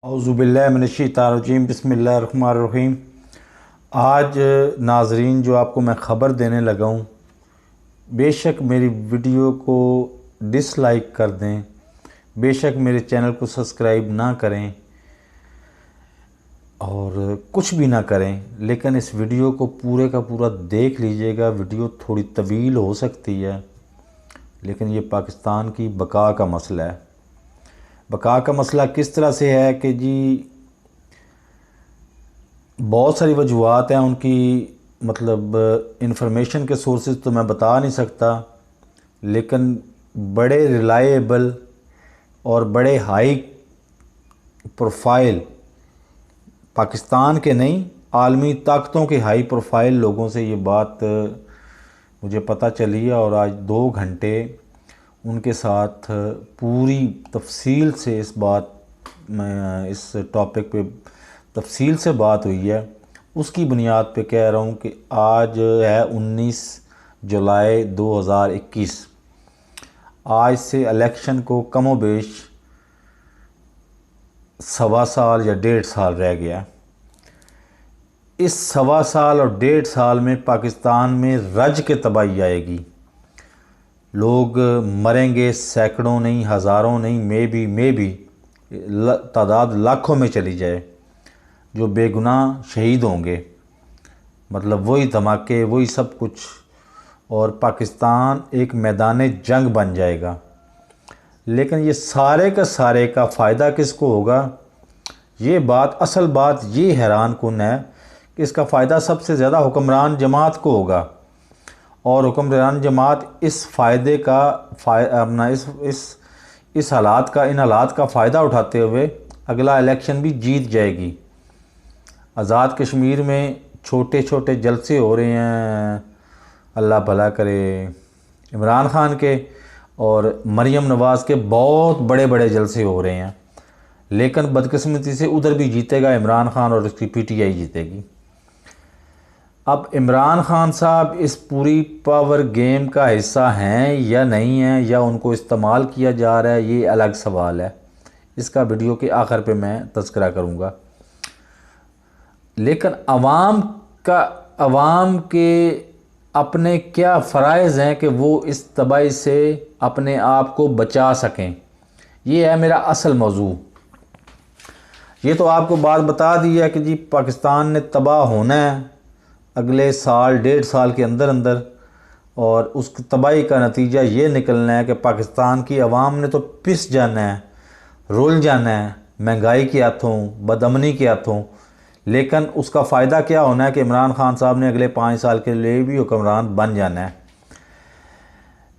औज़ुबिल्लाहिमिनश्शैतानिर्रजीम बिस्मिल्लाहिर्रहमानिर्रहीम। आज नाज़रीन जो आपको मैं ख़बर देने लगा हूँ, बेशक मेरी वीडियो को डिसलाइक कर दें, बेशक मेरे चैनल को सब्सक्राइब ना करें और कुछ भी ना करें, लेकिन इस वीडियो को पूरे का पूरा देख लीजिएगा। वीडियो थोड़ी तवील हो सकती है, लेकिन ये पाकिस्तान की बका का मसला है। बका का मसला किस तरह से है कि जी बहुत सारी वजूहात हैं उनकी, मतलब इंफॉर्मेशन के सोर्सेज तो मैं बता नहीं सकता, लेकिन बड़े रिलायबल और बड़े हाई प्रोफाइल पाकिस्तान के नहीं, आलमी ताकतों के हाई प्रोफाइल लोगों से ये बात मुझे पता चली है। और आज 2 घंटे उनके साथ पूरी तफसील से इस टॉपिक पे तफसील से बात हुई है। उसकी बुनियाद पे कह रहा हूँ कि आज है 19 जुलाई 2021। आज से इलेक्शन को कमोबेश 1.25 साल या 1.5 साल रह गया। इस 1.25 साल और 1.5 साल में पाकिस्तान में रज के तबाही आएगी। लोग मरेंगे, सैकड़ों नहीं, हज़ारों नहीं, मे भी तादाद लाखों में चली जाए जो बेगुनाह शहीद होंगे। मतलब वही धमाके, वही सब कुछ, और पाकिस्तान एक मैदान जंग बन जाएगा। लेकिन ये सारे का सारे का फ़ायदा किसको होगा? ये बात, असल बात ये हैरान कुन है कि इसका फ़ायदा सबसे ज़्यादा हुक्मरान जमात को होगा। और हुक्मरान जमात इस फ़ायदे का अपना इस हालात का, इन हालात का फ़ायदा उठाते हुए अगला इलेक्शन भी जीत जाएगी। आज़ाद कश्मीर में छोटे छोटे जलसे हो रहे हैं, अल्लाह भला करे, इमरान ख़ान के और मरीम नवाज़ के बहुत बड़े बड़े जलसे हो रहे हैं। लेकिन बदकिस्मती से उधर भी जीतेगा इमरान ख़ान और उसकी पीटीआई जीतेगी। अब इमरान ख़ान साहब इस पूरी पावर गेम का हिस्सा हैं या नहीं हैं, या उनको इस्तेमाल किया जा रहा है, ये अलग सवाल है। इसका वीडियो के आखिर पे मैं तज़किरा करूँगा। लेकिन अवाम के अपने क्या फ़राइज़ हैं कि वो इस तबाही से अपने आप को बचा सकें, ये है मेरा असल मौजू। ये तो आपको बात बता दी है कि जी पाकिस्तान ने तबाह होना है अगले साल 1.5 साल के अंदर अंदर, और उस तबाही का नतीजा ये निकलना है कि पाकिस्तान की आवाम ने तो पिस जाना है, रुल जाना है महंगाई के हाथों, बदअमनी के हाथों। लेकिन उसका फ़ायदा क्या होना है कि इमरान ख़ान साहब ने अगले 5 साल के लिए भी हुक्मरान बन जाना है।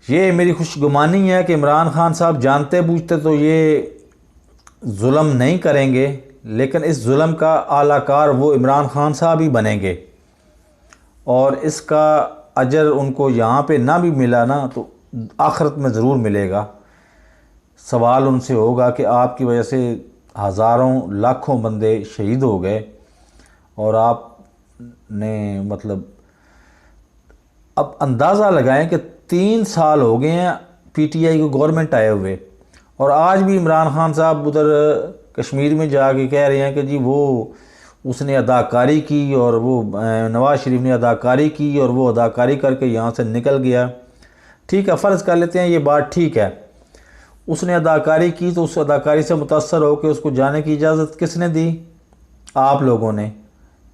ये मेरी खुशगुमानी है कि इमरान ख़ान साहब जानते बूझते तो ये जुल्म नहीं करेंगे, लेकिन इस जुल्म का आलाकार वो इमरान ख़ान साहब ही बनेंगे। और इसका अजर उनको यहाँ पे ना भी मिला ना तो आखिरत में ज़रूर मिलेगा। सवाल उनसे होगा कि आपकी वजह से हज़ारों लाखों बंदे शहीद हो गए और आपने, मतलब अब अंदाज़ा लगाएं कि 3 साल हो गए हैं पीटीआई को गवर्नमेंट आए हुए, और आज भी इमरान ख़ान साहब उधर कश्मीर में जाके कह रहे हैं कि जी उसने अदाकारी की और वो नवाज़ शरीफ ने अदाकारी की और वो अदाकारी करके यहाँ से निकल गया। ठीक है, फ़र्ज़ कर लेते हैं ये बात ठीक है, उसने अदाकारी की तो उस अदाकारी से मुतासर होकर उसको जाने की इजाज़त किसने दी? आप लोगों ने।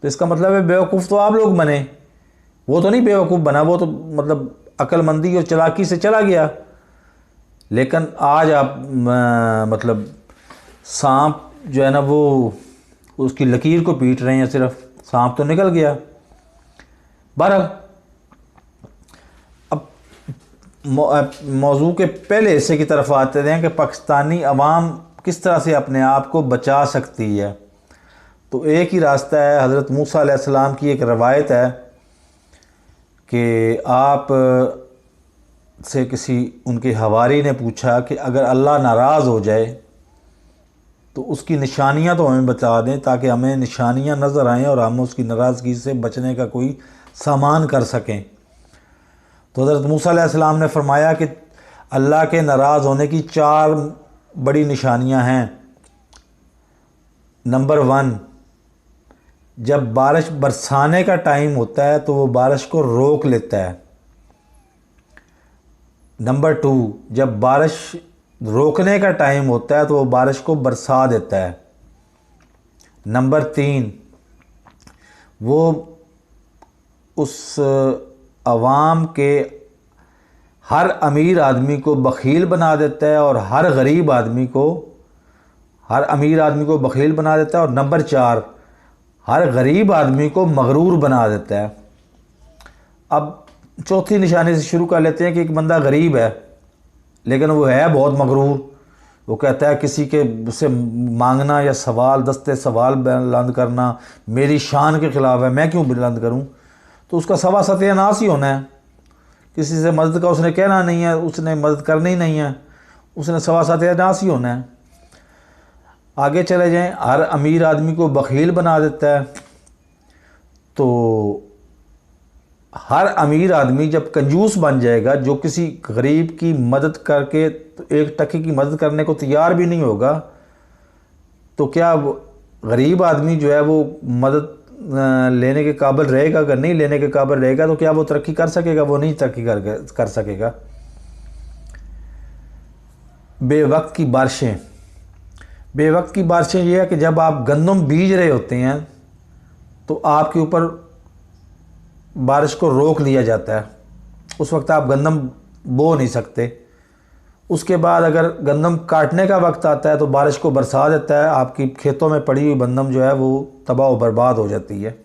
तो इसका मतलब है बेवकूफ़ तो आप लोग बने, वो तो नहीं बेवकूफ़ बना, वो तो मतलब अक्लमंदी और चालाकी से चला गया। लेकिन आज आप मतलब सांप जो है ना वो उसकी लकीर को पीट रहे हैं, सिर्फ सांप तो निकल गया। बहरहाल अब मौजू के पहले हिस्से की तरफ आते हैं कि पाकिस्तानी अवाम किस तरह से अपने आप को बचा सकती है। तो एक ही रास्ता है, हज़रत मूसा अलैहिस्सलाम की एक रवायत है कि आप से किसी उनके हवारी ने पूछा कि अगर अल्लाह नाराज़ हो जाए तो उसकी निशानियां तो हमें बता दें, ताकि हमें निशानियां नज़र आएँ और हम उसकी नाराज़गी से बचने का कोई सामान कर सकें। तो हज़रत मूसा अलैहिस्सलाम ने फरमाया कि अल्लाह के नाराज़ होने की 4 बड़ी निशानियां हैं। नंबर 1, जब बारिश बरसाने का टाइम होता है तो वो बारिश को रोक लेता है। नंबर 2, जब बारिश रोकने का टाइम होता है तो वो बारिश को बरसा देता है। नंबर 3, वो उस अवाम के हर अमीर आदमी को बखील बना देता है और हर अमीर आदमी को बखील बना देता है। और नंबर 4, हर गरीब आदमी को मगरूर बना देता है। अब चौथी निशानी से शुरू कर लेते हैं कि एक बंदा गरीब है लेकिन वो है बहुत मगरूर। वो कहता है किसी के से मांगना या दस्ते सवाल बुलंद करना मेरी शान के ख़िलाफ़ है, मैं क्यों बुलंद करूं। तो उसका सवा सत्यानाश ही होना है। किसी से मदद का उसने कहना नहीं है, उसने मदद करनी ही नहीं है, उसने सवा सत्यानाश ही होना है। आगे चले जाएं, हर अमीर आदमी को बखील बना देता है। तो हर अमीर आदमी जब कंजूस बन जाएगा, जो किसी गरीब की मदद करके एक टके की मदद करने को तैयार भी नहीं होगा, तो क्या गरीब आदमी जो है वो मदद लेने के काबिल रहेगा? अगर नहीं लेने के काबिल रहेगा तो क्या वो तरक्की कर सकेगा? वो नहीं तरक्की कर सकेगा। बेवक्त की बारिशें ये है कि जब आप गंदम बीज रहे होते हैं तो आपके ऊपर बारिश को रोक लिया जाता है। उस वक्त आप गंदम बो नहीं सकते। उसके बाद अगर गंदम काटने का वक्त आता है तो बारिश को बरसा देता है। आपकी खेतों में पड़ी हुई गंदम जो है वो तबाह व बर्बाद हो जाती है।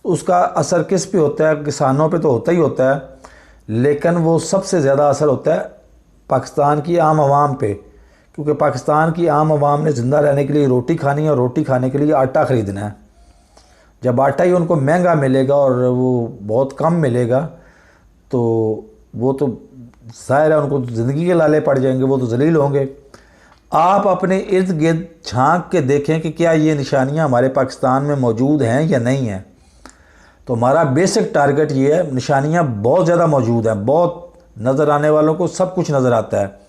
उसका असर किस पे होता है? किसानों पे तो होता ही होता है, लेकिन वो सबसे ज़्यादा असर होता है पाकिस्तान की आम आवाम पे, क्योंकि पाकिस्तान की आम आवाम ने ज़िंदा रहने के लिए रोटी खानी है और रोटी खाने के लिए आटा ख़रीदना है। जब आटा ही उनको महंगा मिलेगा और वो बहुत कम मिलेगा तो वो तो ज़ाहिर है उनको ज़िंदगी के लाले पड़ जाएंगे, वो तो जलील होंगे। आप अपने इर्द गिर्द झांक के देखें कि क्या ये निशानियां हमारे पाकिस्तान में मौजूद हैं या नहीं हैं। तो हमारा बेसिक टारगेट ये है, निशानियां बहुत ज़्यादा मौजूद हैं, बहुत नज़र आने वालों को सब कुछ नज़र आता है।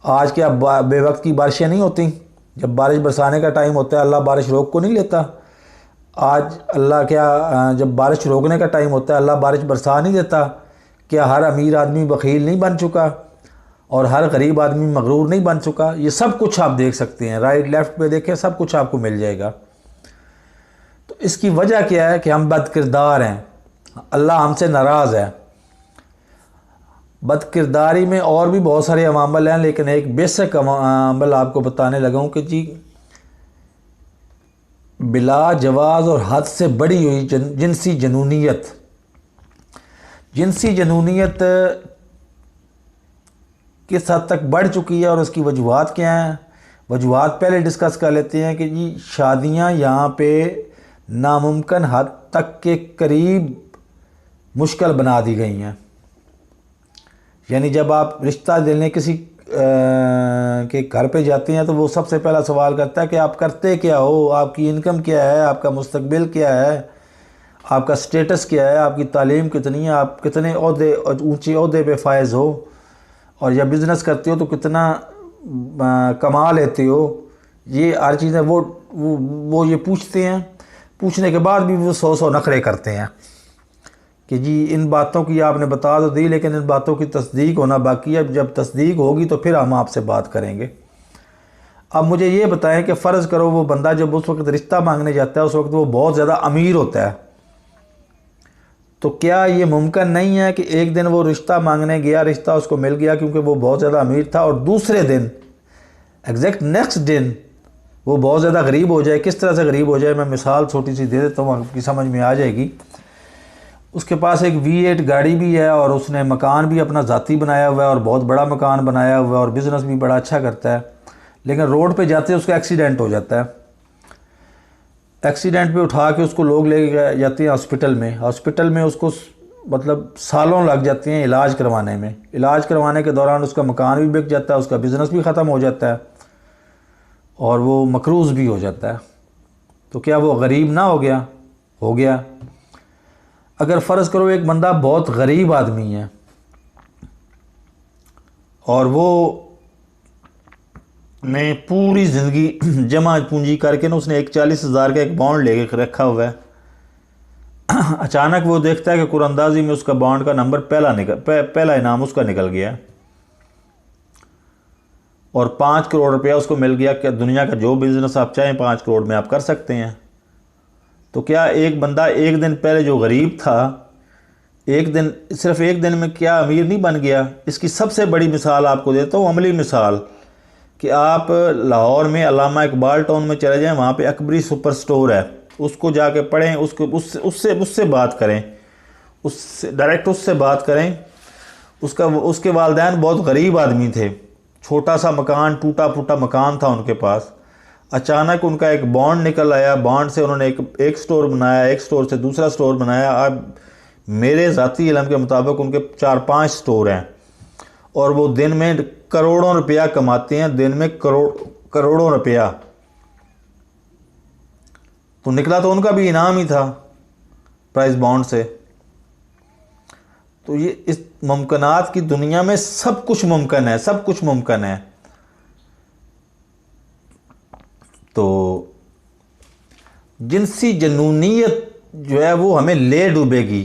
आज क्या बेवक्त की बारिशें नहीं होती? जब बारिश बरसाने का टाइम होता है अल्लाह बारिश रोक को नहीं लेता। आज अल्लाह क्या जब बारिश रोकने का टाइम होता है अल्लाह बारिश बरसा नहीं देता? क्या हर अमीर आदमी बखील नहीं बन चुका और हर गरीब आदमी मगरूर नहीं बन चुका? ये सब कुछ आप देख सकते हैं, राइट लेफ़्ट पे देखें, सब कुछ आपको मिल जाएगा। तो इसकी वजह क्या है कि हम बदकिरदार हैं, अल्लाह हमसे नाराज़ है। बदकिरदारी में और भी बहुत सारे अमामल हैं, लेकिन एक बेसिक अमल आपको बताने लगा हूँ कि जी बिला जवाज़ और हद से बढ़ी हुई जिनसी जनूनियत किस हद तक बढ़ चुकी है और उसकी वजूहात क्या हैं। वजूहात पहले डिस्कस कर लेते हैं कि जी शादियां यहाँ पे नामुमकिन हद तक के करीब मुश्किल बना दी गई हैं। यानी जब आप रिश्ता देने किसी के घर पे जाते हैं तो वो सबसे पहला सवाल करता है कि आप करते क्या हो, आपकी इनकम क्या है, आपका मुस्तकबिल क्या है, आपका स्टेटस क्या है, आपकी तालीम कितनी है, आप कितने ओहदे ऊंचे ओहदे पे फायज़ हो, और जब बिज़नेस करते हो तो कितना कमा लेते हो। ये हर चीज़ें वो ये पूछते हैं। पूछने के बाद भी वो 100 नखरे करते हैं कि जी इन बातों की आपने बता तो दी, लेकिन इन बातों की तस्दीक होना बाकी है। जब तस्दीक होगी तो फिर हम आपसे बात करेंगे। अब मुझे ये बताएं कि फ़र्ज़ करो वो बंदा जब उस वक्त रिश्ता मांगने जाता है उस वक्त वो बहुत ज़्यादा अमीर होता है, तो क्या ये मुमकिन नहीं है कि एक दिन वो रिश्ता मांगने गया, रिश्ता उसको मिल गया क्योंकि वो बहुत ज़्यादा अमीर था, और दूसरे दिन एग्जैक्ट नेक्स्ट दिन वो बहुत ज़्यादा गरीब हो जाए? किस तरह से गरीब हो जाए, मैं मिसाल छोटी सी दे देता हूँ, आपकी समझ में आ जाएगी। उसके पास एक V8 गाड़ी भी है और उसने मकान भी अपना ज़ाती बनाया हुआ है और बहुत बड़ा मकान बनाया हुआ है और बिज़नेस भी बड़ा अच्छा करता है, लेकिन रोड पे जाते उसका एक्सीडेंट हो जाता है। एक्सीडेंट पे उठा के उसको लोग ले जाते हैं हॉस्पिटल में उसको मतलब सालों लग जाते हैं इलाज करवाने में। इलाज करवाने के दौरान उसका मकान भी बिक जाता है, उसका बिज़नेस भी ख़त्म हो जाता है और वो मकरूज़ भी हो जाता है। तो क्या वो गरीब ना हो गया? हो गया। अगर फ़र्ज़ करो एक बंदा बहुत गरीब आदमी है और वो ने पूरी ज़िंदगी जमा पूंजी करके ना उसने 41,000 का एक बॉन्ड लेके रखा हुआ है। अचानक वो देखता है कि कुरंदाजी में उसका बॉन्ड का नंबर पहला इनाम उसका निकल गया और 5 करोड़ रुपया उसको मिल गया। क्या दुनिया का जो बिज़नेस आप चाहें 5 करोड़ में आप कर सकते हैं। तो क्या एक बंदा एक दिन पहले जो गरीब था, एक दिन, सिर्फ एक दिन में क्या अमीर नहीं बन गया। इसकी सबसे बड़ी मिसाल आपको देता हूँ, अमली मिसाल, कि आप लाहौर में अल्लामा इकबाल टाउन में चले जाएं, वहाँ पे अकबरी सुपर स्टोर है, उसको जाके पढ़ें, उसको उससे उससे उससे बात करें, उससे डायरेक्ट उससे बात करें। उसके वालिदैन बहुत गरीब आदमी थे, छोटा सा मकान, टूटा फूटा मकान था उनके पास। अचानक उनका एक बॉन्ड निकल आया, बॉन्ड से उन्होंने एक स्टोर बनाया, एक स्टोर से दूसरा स्टोर बनाया। अब मेरे ज़ाती इल्म के मुताबिक उनके 4-5 स्टोर हैं और वो दिन में करोड़ों रुपया कमाते हैं, दिन में करोड़ों रुपया। तो निकला तो उनका भी इनाम ही था प्राइस बॉन्ड से। तो ये इस मुमकिनात की दुनिया में सब कुछ मुमकिन है, सब कुछ मुमकिन है। तो जिनसी जनूनियत जो है वो हमें ले डूबेगी।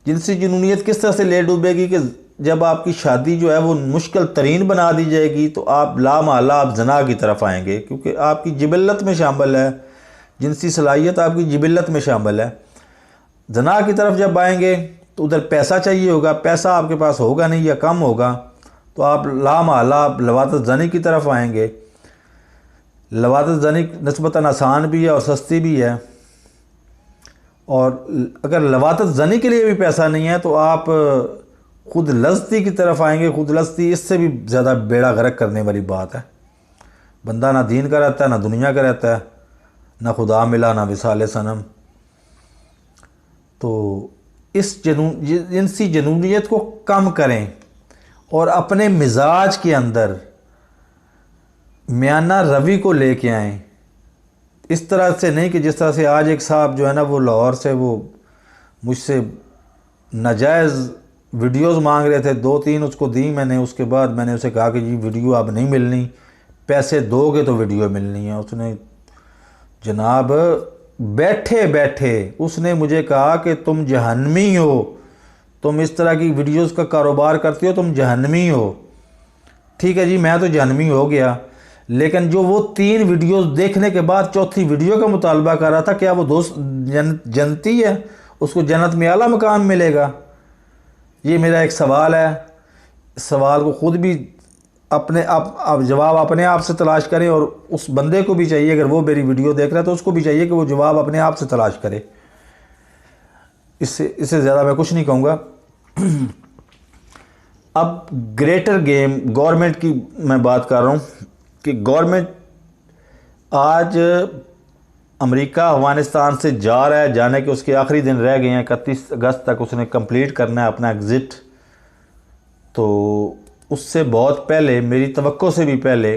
जिनसी जनूनियत किस तरह से ले डूबेगी कि जब आपकी शादी जो है वो मुश्किल तरीन बना दी जाएगी तो आप लामाला आप जना की तरफ आएंगे, क्योंकि आपकी जिबिल्लत में शामिल है, जिनसी सलाहियत आपकी जिबिल्लत में शामिल है। जना की तरफ जब आएंगे तो उधर पैसा चाहिए होगा, पैसा आपके पास होगा नहीं या कम होगा, तो आप लामाला लवातत जनी की तरफ आएंगे। लवातत जनी निस्बतन आसान भी है और सस्ती भी है। और अगर लवातत जनी के लिए भी पैसा नहीं है तो आप खुद लस्ती की तरफ आएंगे। खुद लस्ती इससे भी ज़्यादा बेड़ा गर्क करने वाली बात है। बंदा ना दीन का रहता है, ना दुनिया का रहता है, ना खुदा मिला, ना विसाल सनम। तो इस जिनसी जनूनियत को कम करें और अपने मिजाज के अंदर म्याना रवि को लेके आएँ। इस तरह से नहीं कि जिस तरह से आज एक साहब जो है ना वो लाहौर से वो मुझसे नाजायज़ वीडियोस मांग रहे थे, 2-3 उसको दी मैंने। उसके बाद मैंने उसे कहा कि जी वीडियो अब नहीं मिलनी, पैसे दोगे तो वीडियो मिलनी है। उसने जनाब बैठे बैठे उसने मुझे कहा कि तुम जहन्नमी हो, तुम इस तरह की वीडियोस का कारोबार करते हो, तुम जहन्नमी हो। ठीक है जी, मैं तो जहन्नमी हो गया, लेकिन जो वो 3 वीडियोस देखने के बाद चौथी वीडियो का मुतालबा कर रहा था, क्या वो दोस्त जनती है, उसको जन्नत में आला मकाम मिलेगा? ये मेरा एक सवाल है। सवाल को ख़ुद भी अपने आप जवाब अपने आप से तलाश करें और उस बंदे को भी चाहिए, अगर वो मेरी वीडियो देख रहा है तो उसको भी चाहिए कि वो जवाब अपने आप से तलाश करे। इससे ज़्यादा मैं कुछ नहीं कहूँगा। अब ग्रेटर गेम गवर्नमेंट की मैं बात कर रहा हूँ कि गवर्नमेंट आज अमेरिका अफ़गानिस्तान से जा रहा है, जाने के उसके आखिरी दिन रह गए हैं, 31 अगस्त तक उसने कंप्लीट करना है अपना एग्ज़िट। तो उससे बहुत पहले, मेरी तवक्को से भी पहले,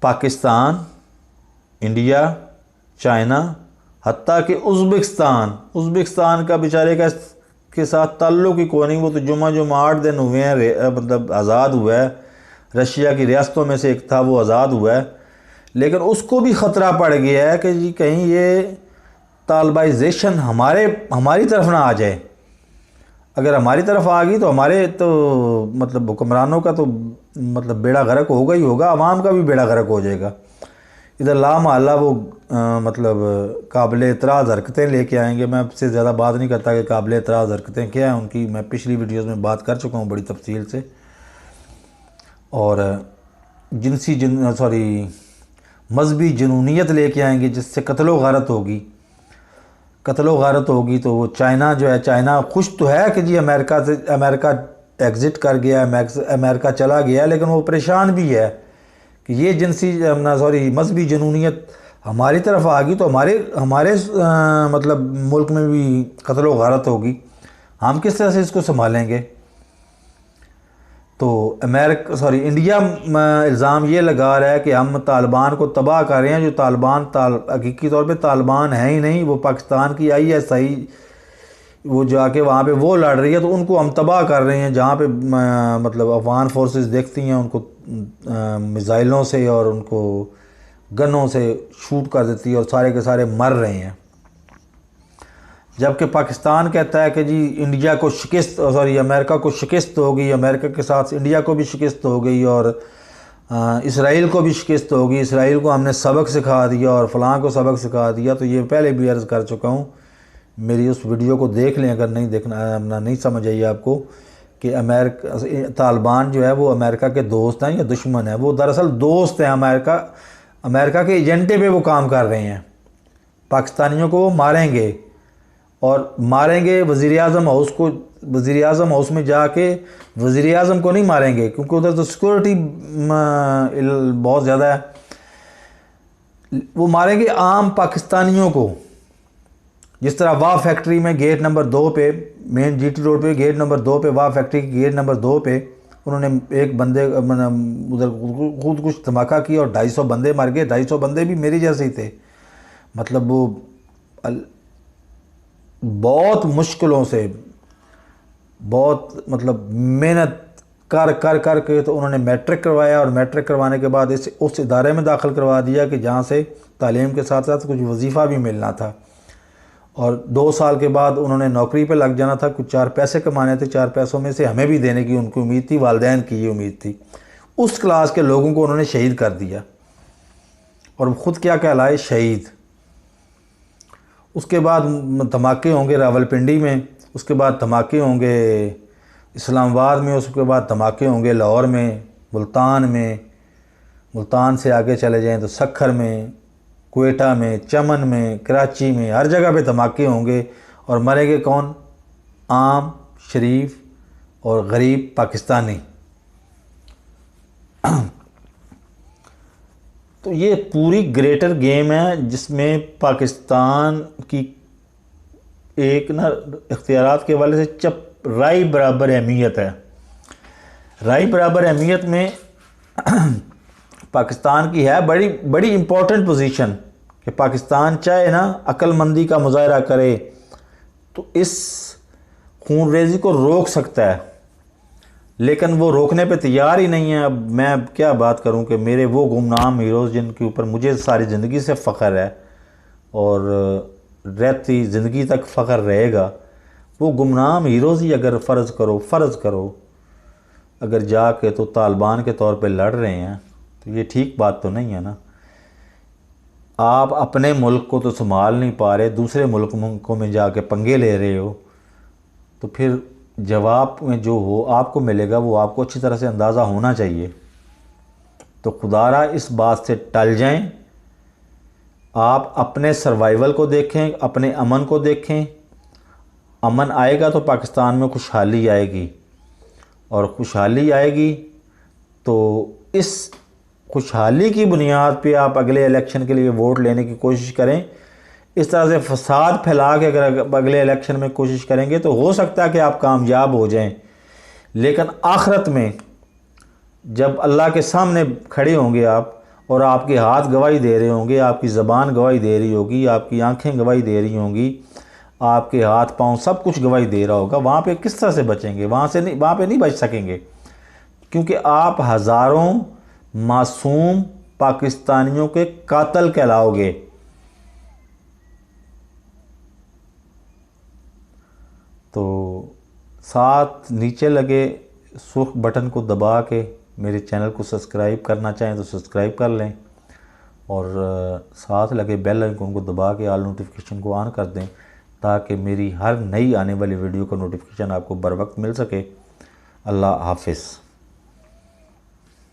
पाकिस्तान, इंडिया, चाइना, हत्ता कि उज़्बेकिस्तान का बेचारे का के साथ ताल्लुक़ ही कोई नहीं। वो तो जुमा 8 दिन हुए हैं, मतलब आज़ाद हुआ है। रशिया की रियासतों में से एक था, वो आज़ाद हुआ है, लेकिन उसको भी ख़तरा पड़ गया है कि जी कहीं ये तालिबाइजेशन हमारी तरफ ना आ जाए। अगर हमारी तरफ आ गई तो हमारे तो मतलब हुक्मरानों का तो मतलब बेड़ा गर्क होगा ही होगा, आवाम का भी बेड़ा गर्क हो जाएगा। इधर लामाला वो मतलब काबिल एतराज़ हरकतें लेके आएंगे। मैं आपसे ज़्यादा बात नहीं करता कि काबिल एतराज़ हरकतें क्या हैं उनकी, मैं पिछली वीडियोज़ में बात कर चुका हूँ बड़ी तफसील से। और मजहबी जनूनियत लेके आएंगे जिससे कत्लो गारत होगी। तो वो चाइना जो है, चाइना खुश तो है कि जी अमेरिका एग्ज़िट कर गया, अमेरिका चला गया, लेकिन वो परेशान भी है कि ये मजहबी जनूनियत हमारी तरफ आ गई तो हमारे मतलब मुल्क में भी कत्लो गारत होगी। हम किस तरह से इसको संभालेंगे? तो इंडिया इल्ज़ाम ये लगा रहा है कि हम तालिबान को तबाह कर रहे हैं। जो तालिबान हकीकी तौर पे तालिबान है ही नहीं, वो पाकिस्तान की ISI वो जाके वहाँ पे वो लड़ रही है, तो उनको हम तबाह कर रहे हैं। जहाँ पे मतलब अफ़गान फोर्सेस देखती हैं उनको मिज़ाइलों से और उनको गनों से शूट कर देती है और सारे के सारे मर रहे हैं। जबकि पाकिस्तान कहता है कि जी इंडिया को शिकस्त, सॉरी अमेरिका को शिकस्त हो गई, अमेरिका के साथ इंडिया को भी शिकस्त हो गई और इसराइल को भी शिकस्त हो गई, इसराइल को हमने सबक सिखा दिया और फ़लाँ को सबक सिखा दिया। तो ये पहले भी अर्ज़ कर चुका हूँ, मेरी उस वीडियो को देख लें अगर नहीं देखना, नहीं समझ आई आपको कि तालिबान जो है वो अमेरिका के दोस्त हैं या दुश्मन है। वो दरअसल दोस्त हैं, अमेरिका के एजेंडे पे वो काम कर रहे हैं। पाकिस्तानियों को वो मारेंगे और मारेंगे वज़ीर-ए-आज़म हाउस को, वज़ीर-ए-आज़म हाउस में जाके वज़ीर-ए-आज़म को नहीं मारेंगे क्योंकि उधर तो सिक्योरिटी बहुत ज़्यादा है। वो मारेंगे आम पाकिस्तानियों को। जिस तरह वाह फैक्ट्री में गेट नंबर 2 पे, मेन जीटी रोड पे गेट नंबर 2 पे, वाह फैक्ट्री के गेट नंबर 2 पे उन्होंने एक बंदे उधर खुद कुछ धमाका किया और 250 बंदे मर गए। 250 बंदे भी मेरे जैसे ही थे। मतलब वो बहुत मुश्किलों से, बहुत मतलब मेहनत कर कर कर के तो उन्होंने मैट्रिक करवाया और मैट्रिक करवाने के बाद उस इदारे में दाखिल करवा दिया कि जहाँ से तालीम के साथ साथ कुछ वजीफ़ा भी मिलना था। और 2 साल के बाद उन्होंने नौकरी पे लग जाना था, कुछ 4 पैसे कमाने थे, 4 पैसों में से हमें भी देने की उनकी उम्मीद थी, वालिदैन की ये उम्मीद थी। उस क्लास के लोगों को उन्होंने शहीद कर दिया और ख़ुद क्या कहलाए, शहीद। उसके बाद धमाके होंगे रावलपिंडी में, उसके बाद धमाके होंगे इस्लामाबाद में, उसके बाद धमाके होंगे लाहौर में, मुल्तान में, मुल्तान से आगे चले जाएं तो सक्खर में, क्वेटा में, चमन में, कराची में, हर जगह पे धमाके होंगे। और मरेंगे कौन? आम, शरीफ और गरीब पाकिस्तानी। तो ये पूरी ग्रेटर गेम है जिसमें पाकिस्तान की एक ना इख्तियारात के हवाले से राय बराबर अहमियत है। राय बराबर अहमियत में पाकिस्तान की है बड़ी बड़ी इम्पोर्टेंट पोजीशन कि पाकिस्तान चाहे ना अक्लमंदी का मुजाहरा करे तो इस खून रेजी को रोक सकता है, लेकिन वो रोकने पे तैयार ही नहीं है। अब मैं क्या बात करूं कि मेरे वो गुमनाम हीरोज़ जिनके ऊपर मुझे सारी ज़िंदगी से फ़ख्र है और रहती ज़िंदगी तक फ़ख्र रहेगा, वो गुमनाम हीरोज़ ही अगर फ़र्ज़ करो अगर जाके तो तालिबान के तौर पे लड़ रहे हैं तो ये ठीक बात तो नहीं है ना। आप अपने मुल्क को तो संभाल नहीं पा रहे, दूसरे मुल्कों में जाके पंगे ले रहे हो, तो फिर जवाब में जो हो आपको मिलेगा वो आपको अच्छी तरह से अंदाज़ा होना चाहिए। तो खुदारा इस बात से टल जाएं, आप अपने सर्वाइवल को देखें, अपने अमन को देखें। अमन आएगा तो पाकिस्तान में खुशहाली आएगी और खुशहाली आएगी तो इस खुशहाली की बुनियाद पे आप अगले इलेक्शन के लिए वोट लेने की कोशिश करें। इस तरह से फसाद फैला के अगर अगले इलेक्शन में कोशिश करेंगे तो हो सकता है कि आप कामयाब हो जाएं, लेकिन आखिरत में जब अल्लाह के सामने खड़े होंगे आप और आपके हाथ गवाही दे रहे होंगे, आपकी ज़बान गवाही दे रही होगी, आपकी आंखें गवाही दे रही होंगी, आपके हाथ पांव सब कुछ गवाही दे रहा होगा, वहाँ पे किस तरह से बचेंगे? वहाँ पे नहीं बच सकेंगे, क्योंकि आप हज़ारों मासूम पाकिस्तानियों के कातिल कहलाओगे। तो साथ नीचे लगे सुर्ख बटन को दबा के मेरे चैनल को सब्सक्राइब करना चाहें तो सब्सक्राइब कर लें और साथ लगे बेल आइकन को दबा के ऑल नोटिफिकेशन को ऑन कर दें ताकि मेरी हर नई आने वाली वीडियो का नोटिफिकेशन आपको बर वक्त मिल सके। अल्लाह हाफिज़।